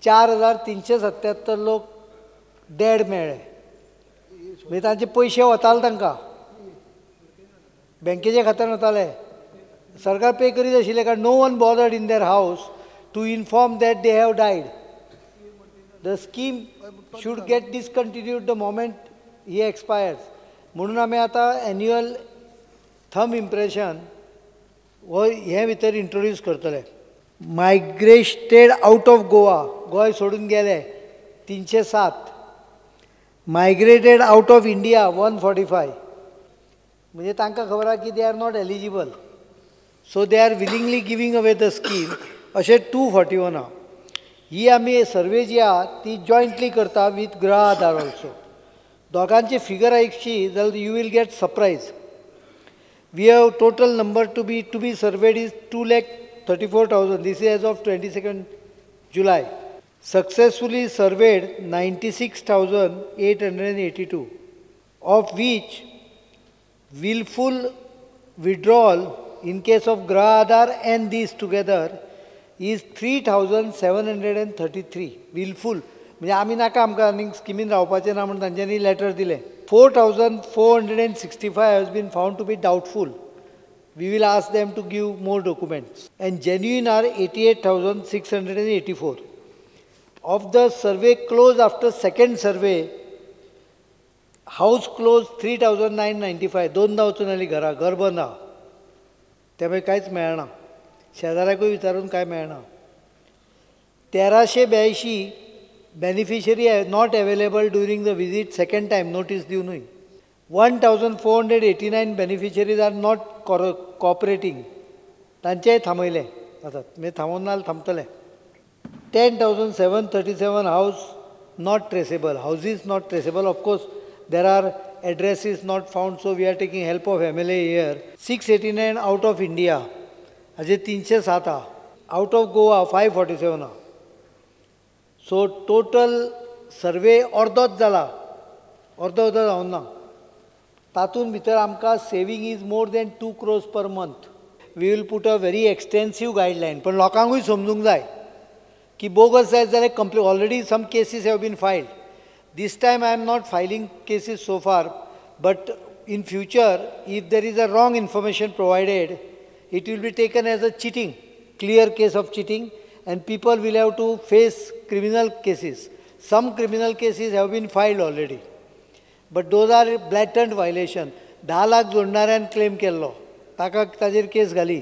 4,377 लोक डेड मेळ्ळे. म्हणजे तांचे पयशे वताले तांकां, बँकेच्या खात्यान वताले. सरकार पे करीत आशिल्ले कारण no one bothered in their house to inform that they have died. The scheme should get discontinued the moment he expires. म्हणून आमी आतां एन्युअल थंब इम्प्रेशन हो हे भितर इंट्रोड्यूस करतले. Migrated out of Goa, Goa सोडून गेले 307. Migrated out of India 145. म्हणजे तांकां खबर आहा की they are not eligible, so they are willingly giving away the scheme. अशें 241 आहा. ही आमी सर्वे जी आहा ती जॉयंटली करता विथ गृह आधार ऑल्सो. दोगांची फिगर आयकशी जाल्यार you will get surprise. We have total number to be surveyed is 2,34,000. This is as of 22nd July. Successfully surveyed 96,882, of which willful withdrawal in case of Graha Aadhar and these together is 3,733. Willful. म्हणजे आमी नाका आमकां आनीक स्किमीन रावपाचें ना म्हणून तांच्यांनी letter दिलें. 4,465 has been found to be doubtful. We will ask them to give more documents. And genuine are 88,684. Of the survey closed after second survey, house closed 3,995. दोनदा वचून आली घरा, घर बंद आहा. त्यामुळे कांयच मेळना. शेजाऱ्याकूय विचारून कांय मेळना. 1,382 beneficiary not available during the visit second time, notice दिवनूय. 1,489 beneficiaries are not cooperating. तांचेय थांबयले आसात, म्हणजे थांबोवन नाल्यार थांबतले. 10,737 house not traceable, houses not traceable. Of course there are addresses not found, so we are taking help of MLA here. 689 out of India, हाजे 307 आहा. Out of Goa 547 आहा. So total सर्वे अर्दोच जाला, अर्दो सुद्दां जावन ना. तातूंत भितर आमकां saving is more than 2 crores per month. We will put a very extensive guideline. पण लोकांकूय समजूंक जाय की बोगस जायत जाल्यार complete. Already some cases have been filed. This time I am not filing cases so far, but in future if there is a wrong information provided, it will be taken as a cheating, clear case of cheating, and people will have to face criminal cases. Some criminal cases have been filed already, but those are blatant violation. 10 lakh जोडणाऱ्यान claim केल्लो, ताका ताजेर केस घाली.